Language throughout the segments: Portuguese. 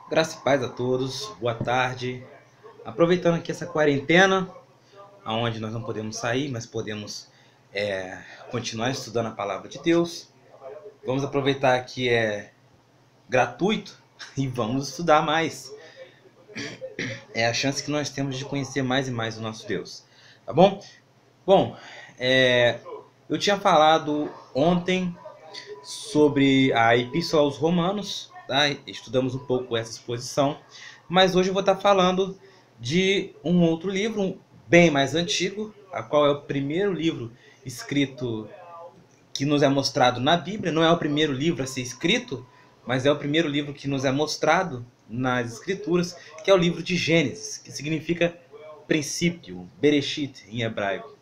Graça e paz a todos, boa tarde. Aproveitando aqui essa quarentena, onde nós não podemos sair, mas podemos continuar estudando a palavra de Deus. Vamos aproveitar que é gratuito e vamos estudar mais. É a chance que nós temos de conhecer mais e mais o nosso Deus, tá bom? Bom, eu tinha falado ontem sobre a Epístola aos Romanos, tá? Estudamos um pouco essa exposição, mas hoje eu vou estar falando de um outro livro, bem mais antigo, a qual é o primeiro livro escrito que nos é mostrado na Bíblia. Não é o primeiro livro a ser escrito, mas é o primeiro livro que nos é mostrado nas Escrituras, que é o livro de Gênesis, que significa princípio, Bereshit em hebraico.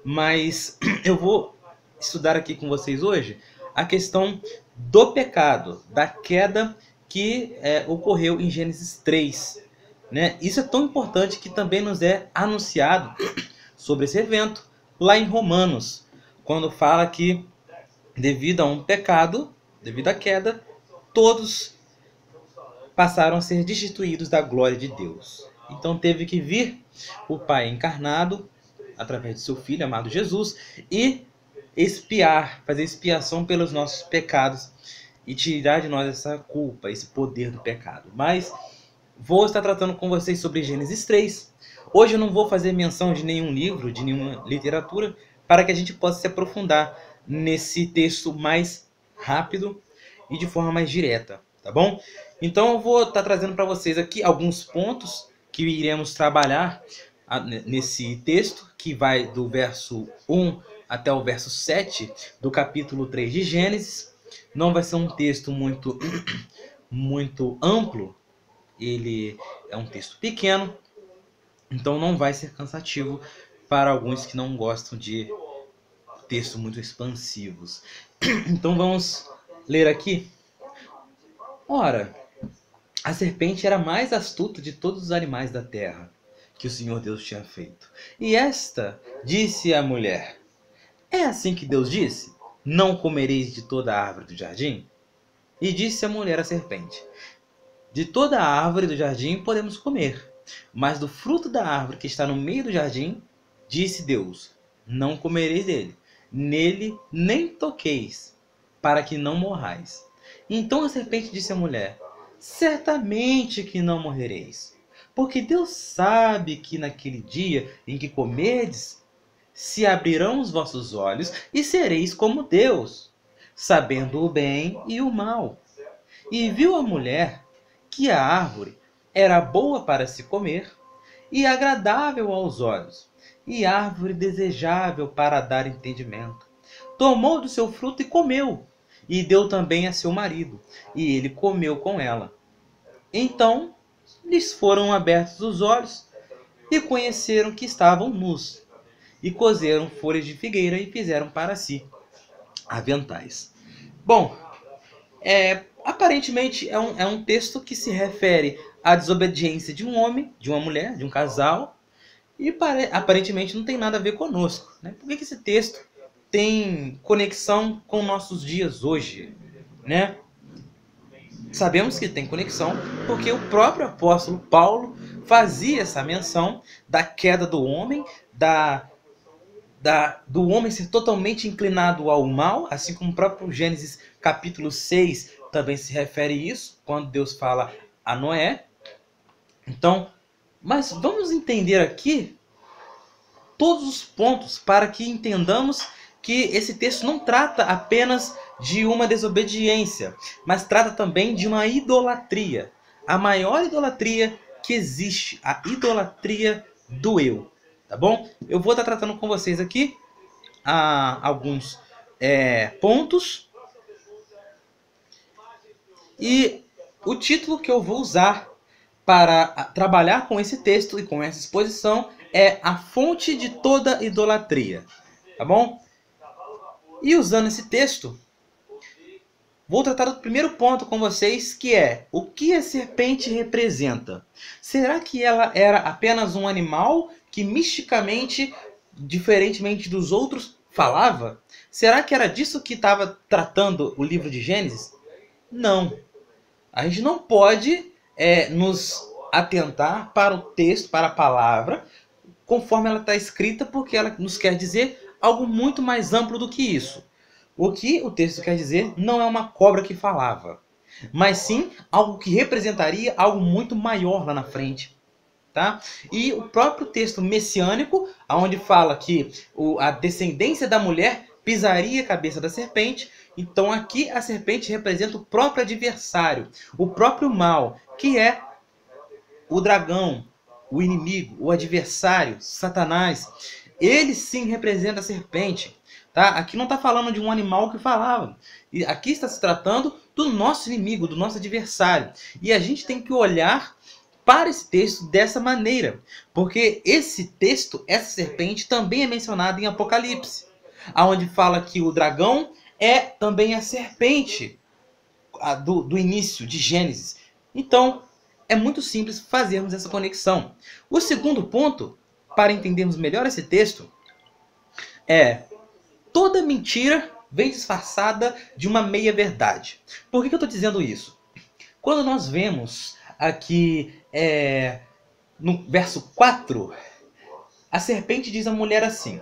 Mas eu vou estudar aqui com vocês hoje a questão do pecado, da queda que ocorreu em Gênesis 3. Né? Isso é tão importante que também nos é anunciado sobre esse evento lá em Romanos, quando fala que devido a um pecado, devido à queda, todos passaram a ser destituídos da glória de Deus. Então teve que vir o Pai encarnado, através de seu Filho amado Jesus, e expiar, fazer expiação pelos nossos pecados e tirar de nós essa culpa, esse poder do pecado. Mas vou estar tratando com vocês sobre Gênesis 3. Hoje eu não vou fazer menção de nenhum livro, de nenhuma literatura, para que a gente possa se aprofundar nesse texto mais rápido e de forma mais direta, tá bom? Então eu vou estar trazendo para vocês aqui alguns pontos que iremos trabalhar nesse texto, que vai do verso 1 até o verso 7 do capítulo 3 de Gênesis. Não vai ser um texto muito amplo, ele é um texto pequeno, então não vai ser cansativo para alguns que não gostam de textos muito expansivos. Então vamos ler aqui. Ora, a serpente era a mais astuta de todos os animais da terra que o Senhor Deus tinha feito. E esta disse à mulher: é assim que Deus disse? Não comereis de toda a árvore do jardim? E disse a mulher à serpente: de toda a árvore do jardim podemos comer, mas do fruto da árvore que está no meio do jardim, disse Deus: não comereis dele, nele nem toqueis, para que não morrais. Então a serpente disse à mulher: certamente que não morrereis, porque Deus sabe que naquele dia em que comerdes, se abrirão os vossos olhos e sereis como Deus, sabendo o bem e o mal. E viu a mulher que a árvore era boa para se comer e agradável aos olhos, e árvore desejável para dar entendimento. Tomou do seu fruto e comeu, e deu também a seu marido, e ele comeu com ela. Então lhes foram abertos os olhos, e conheceram que estavam nus, e coseram folhas de figueira e fizeram para si aventais. Bom, aparentemente é um texto que se refere à desobediência de um homem, de uma mulher, de um casal, e aparentemente não tem nada a ver conosco. Né? Por que esse texto tem conexão com nossos dias hoje? Né? Sabemos que tem conexão porque o próprio apóstolo Paulo fazia essa menção da queda do homem, do homem ser totalmente inclinado ao mal, assim como o próprio Gênesis capítulo 6 também se refere a isso, quando Deus fala a Noé. Então, mas vamos entender aqui todos os pontos para que entendamos que esse texto não trata apenas de uma desobediência, mas trata também de uma idolatria. A maior idolatria que existe, a idolatria do eu. Tá bom? Eu vou estar tratando com vocês aqui alguns pontos. E o título que eu vou usar para trabalhar com esse texto e com essa exposição é A Fonte de Toda Idolatria. Tá bom? E usando esse texto, vou tratar do primeiro ponto com vocês, que é: o que a serpente representa? Será que ela era apenas um animal que misticamente, diferentemente dos outros, falava? Será que era disso que estava tratando o livro de Gênesis? Não. A gente não pode nos atentar para o texto, para a palavra, conforme ela está escrita, porque ela nos quer dizer algo muito mais amplo do que isso. O que o texto quer dizer não é uma cobra que falava, mas sim algo que representaria algo muito maior lá na frente. Tá? E o próprio texto messiânico, onde fala que a descendência da mulher pisaria a cabeça da serpente. Então aqui a serpente representa o próprio adversário, o próprio mal, que é o dragão, o inimigo, o adversário, Satanás. Ele sim representa a serpente. Tá? Aqui não está falando de um animal que falava. E aqui está se tratando do nosso inimigo, do nosso adversário. E a gente tem que olhar para esse texto dessa maneira. Porque esse texto, essa serpente, também é mencionada em Apocalipse. Onde fala que o dragão é também a serpente do início de Gênesis. Então, é muito simples fazermos essa conexão. O segundo ponto, para entendermos melhor esse texto, é: toda mentira vem disfarçada de uma meia-verdade. Por que eu estou dizendo isso? Quando nós vemos aqui no verso 4, a serpente diz à mulher assim: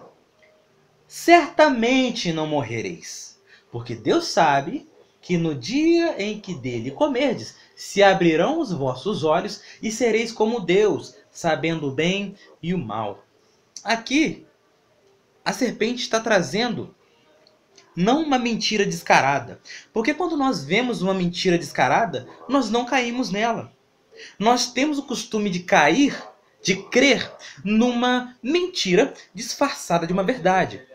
certamente não morrereis, porque Deus sabe que no dia em que dele comerdes, se abrirão os vossos olhos e sereis como Deus, sabendo o bem e o mal. Aqui, a serpente está trazendo não uma mentira descarada, porque quando nós vemos uma mentira descarada, nós não caímos nela. Nós temos o costume de cair, de crer numa mentira disfarçada de uma verdade.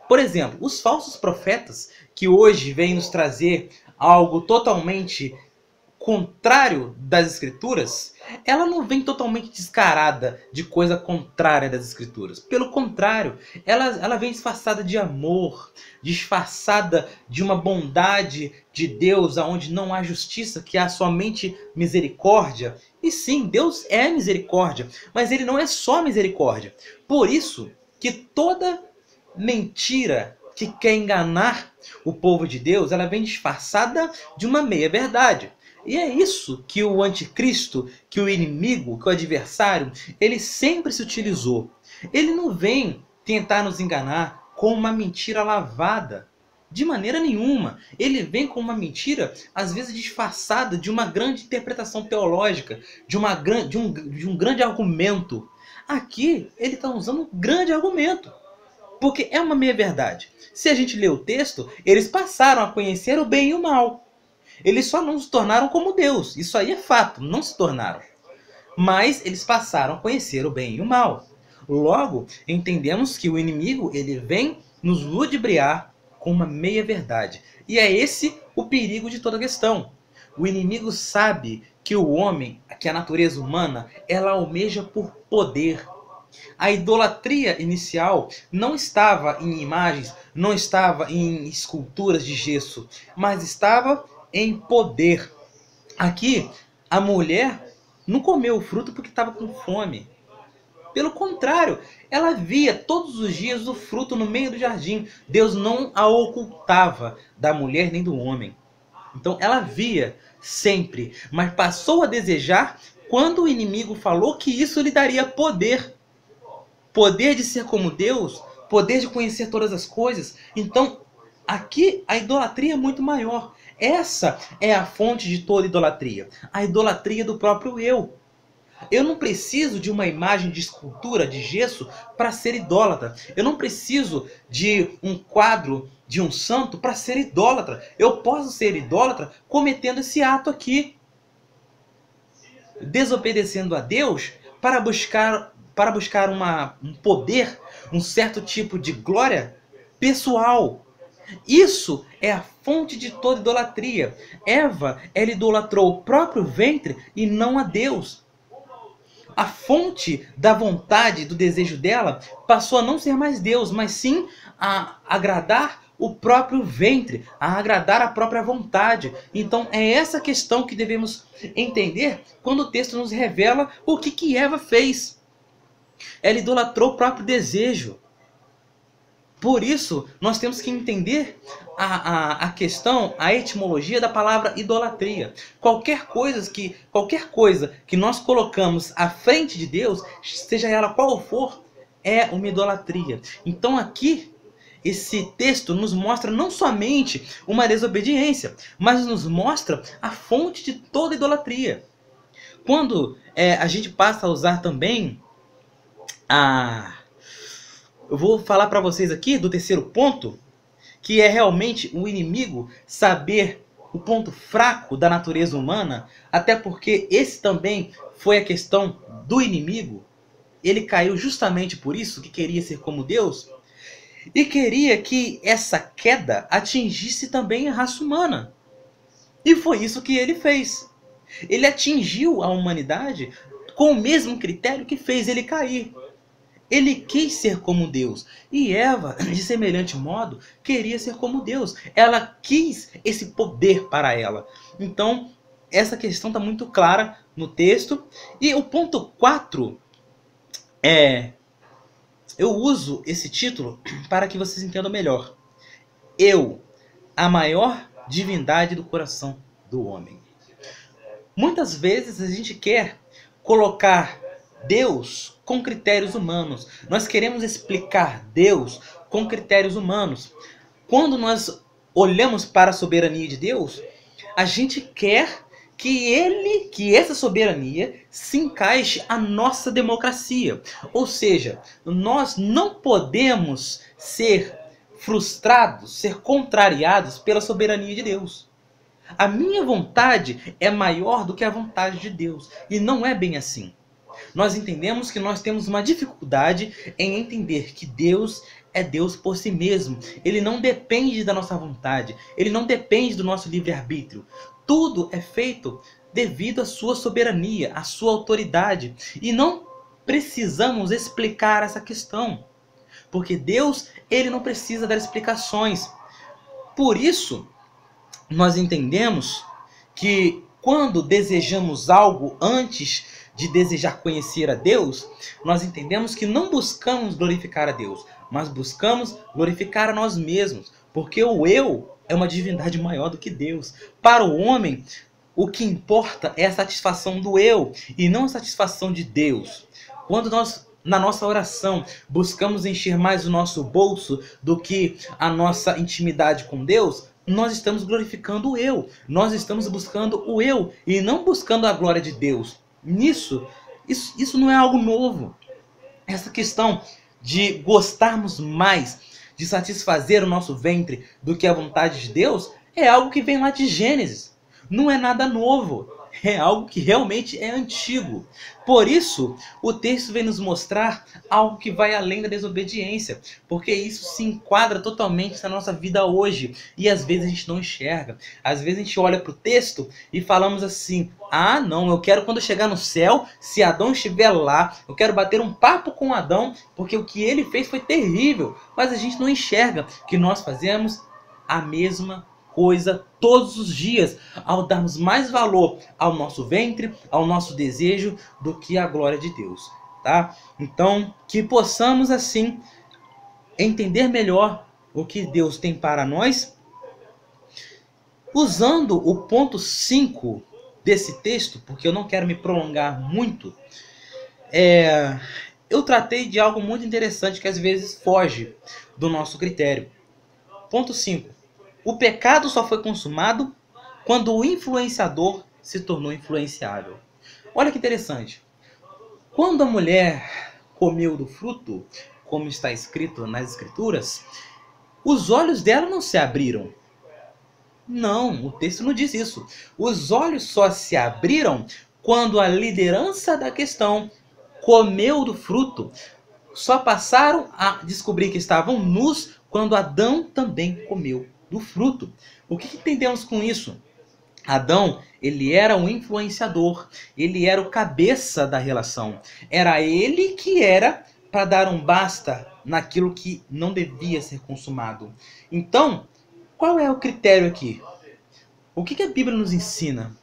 Por exemplo, os falsos profetas, que hoje vêm nos trazer algo totalmente contrário das Escrituras, ela não vem totalmente descarada de coisa contrária das Escrituras. Pelo contrário, ela vem disfarçada de amor, disfarçada de uma bondade de Deus, onde não há justiça, que há somente misericórdia. E sim, Deus é misericórdia, mas Ele não é só misericórdia. Por isso que toda mentira que quer enganar o povo de Deus, ela vem disfarçada de uma meia-verdade. E é isso que o anticristo, que o inimigo, que o adversário, ele sempre se utilizou. Ele não vem tentar nos enganar com uma mentira lavada. De maneira nenhuma. Ele vem com uma mentira, às vezes disfarçada de uma grande interpretação teológica, de um grande argumento. Aqui, ele está usando um grande argumento. Porque é uma meia-verdade. Se a gente lê o texto, eles passaram a conhecer o bem e o mal. Eles só não se tornaram como Deus. Isso aí é fato, não se tornaram. Mas eles passaram a conhecer o bem e o mal. Logo, entendemos que o inimigo ele vem nos ludibriar com uma meia-verdade. E é esse o perigo de toda a questão. O inimigo sabe que o homem, que a natureza humana, ela almeja por poder. A idolatria inicial não estava em imagens, não estava em esculturas de gesso, mas estava em poder. Aqui, a mulher não comeu o fruto porque estava com fome. Pelo contrário, ela via todos os dias o fruto no meio do jardim. Deus não a ocultava da mulher nem do homem. Então ela via sempre, mas passou a desejar quando o inimigo falou que isso lhe daria poder. Poder de ser como Deus, poder de conhecer todas as coisas. Então, aqui a idolatria é muito maior. Essa é a fonte de toda idolatria. A idolatria do próprio eu. Eu não preciso de uma imagem de escultura, de gesso, para ser idólatra. Eu não preciso de um quadro de um santo para ser idólatra. Eu posso ser idólatra cometendo esse ato aqui. Desobedecendo a Deus para buscar um poder, um certo tipo de glória pessoal. Isso é a fonte de toda idolatria. Eva, ela idolatrou o próprio ventre e não a Deus. A fonte da vontade, do desejo dela, passou a não ser mais Deus, mas sim a agradar o próprio ventre, a agradar a própria vontade. Então é essa questão que devemos entender quando o texto nos revela o que Eva fez. Ela idolatrou o próprio desejo. Por isso, nós temos que entender a questão, a etimologia da palavra idolatria. Qualquer coisa que nós colocamos à frente de Deus, seja ela qual for, é uma idolatria. Então aqui, esse texto nos mostra não somente uma desobediência, mas nos mostra a fonte de toda idolatria. Quando a gente passa a usar também eu vou falar para vocês aqui do terceiro ponto, que é realmente o inimigo saber o ponto fraco da natureza humana, até porque esse também foi a questão do inimigo. Ele caiu justamente por isso, que queria ser como Deus, e queria que essa queda atingisse também a raça humana. E foi isso que ele fez. Ele atingiu a humanidade com o mesmo critério que fez ele cair. Ele quis ser como Deus. E Eva, de semelhante modo, queria ser como Deus. Ela quis esse poder para ela. Então, essa questão está muito clara no texto. E o ponto 4 eu uso esse título para que vocês entendam melhor. Eu, a maior divindade do coração do homem. Muitas vezes a gente quer colocar Deus com critérios humanos. Nós queremos explicar Deus com critérios humanos. Quando nós olhamos para a soberania de Deus, a gente quer que essa soberania se encaixe à nossa democracia. Ou seja, nós não podemos ser frustrados, ser contrariados pela soberania de Deus. A minha vontade é maior do que a vontade de Deus. E não é bem assim. Nós entendemos que nós temos uma dificuldade em entender que Deus é Deus por si mesmo. Ele não depende da nossa vontade. Ele não depende do nosso livre-arbítrio. Tudo é feito devido à sua soberania, à sua autoridade. E não precisamos explicar essa questão. Porque Deus, ele não precisa dar explicações. Por isso, nós entendemos que quando desejamos algo antes de desejar conhecer a Deus, nós entendemos que não buscamos glorificar a Deus, mas buscamos glorificar a nós mesmos, porque o eu é uma divindade maior do que Deus. Para o homem, o que importa é a satisfação do eu e não a satisfação de Deus. Quando nós, na nossa oração, buscamos encher mais o nosso bolso do que a nossa intimidade com Deus, nós estamos glorificando o eu. Nós estamos buscando o eu e não buscando a glória de Deus. Isso não é algo novo. Essa questão de gostarmos mais de satisfazer o nosso ventre do que a vontade de Deus é algo que vem lá de Gênesis. Não é nada novo. É algo que realmente é antigo. Por isso, o texto vem nos mostrar algo que vai além da desobediência. Porque isso se enquadra totalmente na nossa vida hoje. E às vezes a gente não enxerga. Às vezes a gente olha para o texto e falamos assim: ah, não, eu quero quando chegar no céu, se Adão estiver lá, eu quero bater um papo com Adão, porque o que ele fez foi terrível. Mas a gente não enxerga que nós fazemos a mesma coisa todos os dias, ao darmos mais valor ao nosso ventre, ao nosso desejo, do que à glória de Deus, tá? Então, que possamos assim entender melhor o que Deus tem para nós, usando o ponto 5 desse texto, porque eu não quero me prolongar muito. Eu tratei de algo muito interessante que às vezes foge do nosso critério. Ponto 5. O pecado só foi consumado quando o influenciador se tornou influenciável. Olha que interessante. Quando a mulher comeu do fruto, como está escrito nas Escrituras, os olhos dela não se abriram. Não, o texto não diz isso. Os olhos só se abriram quando a liderança da questão comeu do fruto. Só passaram a descobrir que estavam nus quando Adão também comeu do fruto. O que entendemos com isso? Adão, ele era um influenciador, ele era o cabeça da relação. Era ele que era para dar um basta naquilo que não devia ser consumado. Então, qual é o critério aqui? O que a Bíblia nos ensina?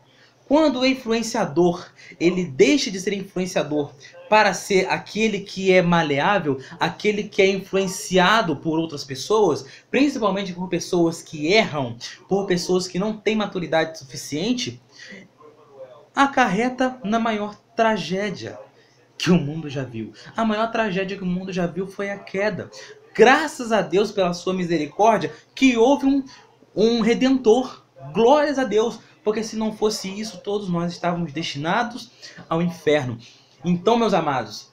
Quando o influenciador ele deixa de ser influenciador para ser aquele que é maleável, aquele que é influenciado por outras pessoas, principalmente por pessoas que erram, por pessoas que não têm maturidade suficiente, acarreta na maior tragédia que o mundo já viu. A maior tragédia que o mundo já viu foi a queda. Graças a Deus, pela sua misericórdia, que houve um redentor. Glórias a Deus, porque se não fosse isso, todos nós estávamos destinados ao inferno. Então, meus amados,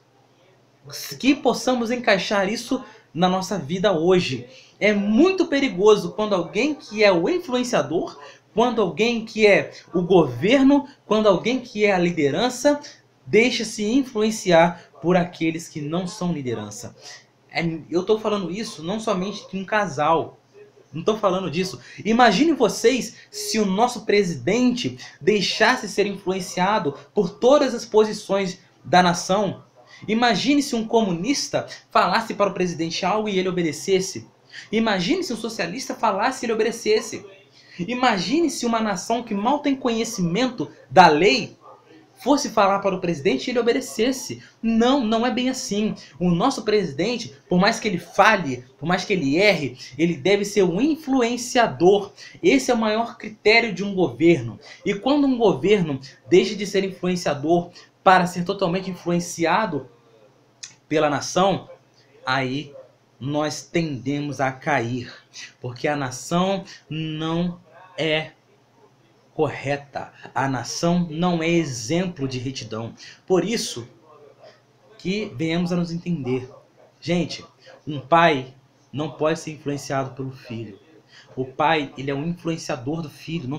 que possamos encaixar isso na nossa vida hoje. É muito perigoso quando alguém que é o influenciador, quando alguém que é o governo, quando alguém que é a liderança, deixa-se influenciar por aqueles que não são liderança. Eu estou falando isso não somente de um casal. Não estou falando disso. Imagine vocês se o nosso presidente deixasse ser influenciado por todas as posições da nação. Imagine se um comunista falasse para o presidente algo e ele obedecesse. Imagine se um socialista falasse e ele obedecesse. Imagine se uma nação que mal tem conhecimento da lei fosse falar para o presidente e ele obedecesse. Não, não é bem assim. O nosso presidente, por mais que ele falhe, por mais que ele erre, ele deve ser um influenciador. Esse é o maior critério de um governo. E quando um governo deixa de ser influenciador para ser totalmente influenciado pela nação, aí nós tendemos a cair. Porque a nação não é correta. A nação não é exemplo de retidão. Por isso que venhamos a nos entender. Gente, um pai não pode ser influenciado pelo filho. O pai, ele é um influenciador do filho. Não